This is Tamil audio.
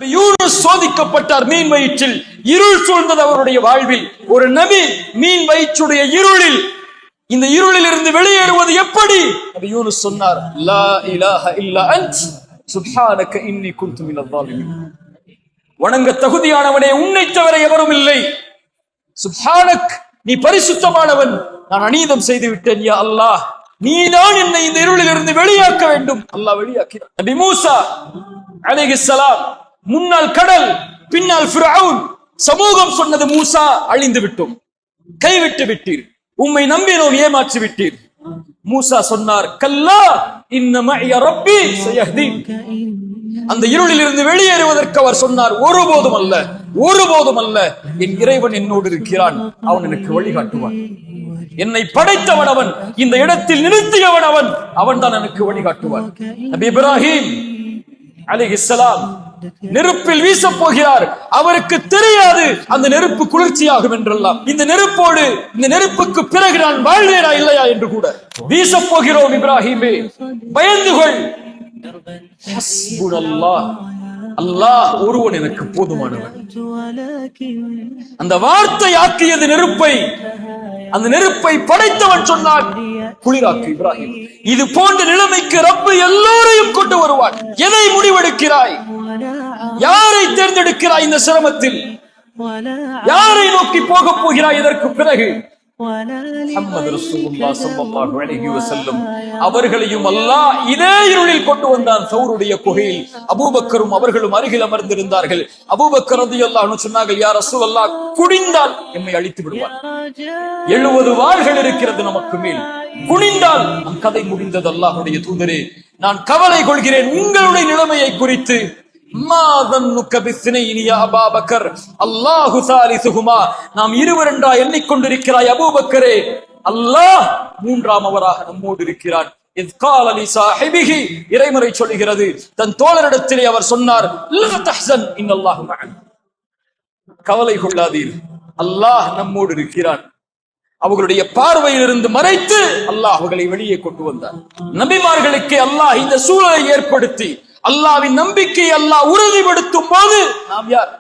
யூனுஸ் சோதிக்கப்பட்டார் மீன் வயிற்றில். இருள் சூழ்ந்தது அவருடைய வாழ்வில். ஒரு நபி மீன் வயிற்றுடைய இருளில், இந்த இருளில் இருந்து வெளியேறுவது எப்படி? நபி யூனுஸ் சொன்னார், லா இலாஹ இல்லா அன்த் சுப்ஹானக இன்னி குன்து மினல் ஸாலிமீன். வணங்க தகுதியானவனே, உன்னை தவிர எவரும் இல்லை. சுப்ஹானக், நீ பரிசுத்தமானவன், நான் அநீதம் செய்து விட்டேன். யா அல்லாஹ், நீதான் என்னை இந்த இருளில் இருந்து வெளியாக்க வேண்டும். அல்லாஹ் வெளியாக்கினார். நபி மூசா அலைஹிஸ்ஸலாம், முன்னால் கடல், பின்னால் ஃபிரௌன். சமூகம் சொன்னது, மூசா அழிந்து விட்டோம், கைவிட்டு விட்டீர், உம்மை நம்பினோம், ஏமாற்றி விட்டீர். மூசா சொன்னார், கல்லா இன்ன மஇய ரப்பி சயஹ்தீன். அந்த இருளில் இருந்து வெளியேறுவதற்கு அவர் சொன்னார், ஒருபோதும் அல்ல, ஒருபோதும் அல்ல, என் இறைவன் என்னோடு இருக்கிறான், அவன் எனக்கு வழிகாட்டுவான். என்னை படைத்தவன் அவன், இந்த இடத்தில் நிறுத்தியவன் அவன், அவன் தான் எனக்கு வழிகாட்டுவான். நபி இப்ராஹிம் அலைஹிஸ்ஸலாம் நெருப்பில் வீச போகிறார். அவருக்கு தெரியாது அந்த நெருப்பு குளிர்ச்சியாகும் என்றெல்லாம். இந்த நெருப்போடு, இந்த நெருப்புக்கு பிறகு நான் வாழ்வேனா இல்லையா என்று கூட வீச போகிறோம். இப்ராஹிமே, பயந்து கொள். ஹஸ்புனல்லாஹ், அல்லாஹ் ஒருவன் எனக்கு போதுமானவன். அந்த வார்த்தை ஆக்கியது நெருப்பை. அந்த நெருப்பை படைத்தவன் சொன்னான், குளிராக்கு இப்ராஹிம். இது போன்ற நிலைமைக்கு ரப்பு எல்லோரையும் கொண்டு வருவான். எதை முடிவெடுக்கிறாய்? யாரை தேர்ந்தெடுக்கிறாய்? இந்த சிரமத்தில் யாரை நோக்கி போக போகிறாய்? இதற்கு பிறகு முஹம்மது ரசூலுல்லாஹ் ஸல்லல்லாஹு அலைஹி வஸல்லம் அவர்களையும் அல்லாஹ் இதே இருளில் கொண்டு வந்தான். சௌருடைய குகையில் அபூபக்கரும் அவர்களும் அருகில் அமர்ந்திருந்தார்கள். அபூபக்கர் ரலியல்லாஹு அன்ஹு சொன்னார்கள், யா ரசூலல்லாஹ், குனிந்தால் என்னை அழித்து விடுவார். 70 வாள்கள் இருக்கிறது நமக்கு மேல், குனிந்தால் நம் கதை முடிந்தது. அல்லாஹ்வுடைய தூதரே, நான் கவலை கொள்கிறேன் உங்களுடைய நிலைமையை குறித்து. நாம் இருவர் என்றா எண்ணிக்கொண்டிருக்கிறாய் அபூபக்கரே, அல்லாஹ் மூன்றாம் அவராக நம்மோடு இருக்கிறான். இறைமறை சொல்லுகிறது, தன் தோழரிடத்திலே அவர் சொன்னார், கவலை கொள்ளாதீர், அல்லாஹ் நம்மோடு இருக்கிறான். அவர்களுடைய பார்வையிலிருந்து மறைத்து அல்லாஹ் அவர்களை வெளியே கொண்டு வந்தார். நபிமார்களுக்கு அல்லாஹ் இந்த சூழலை ஏற்படுத்தி அல்லாஹ்வின் நம்பிக்கை அல்லாஹ் உறுதிப்படுத்தும் போது நாம் யார்?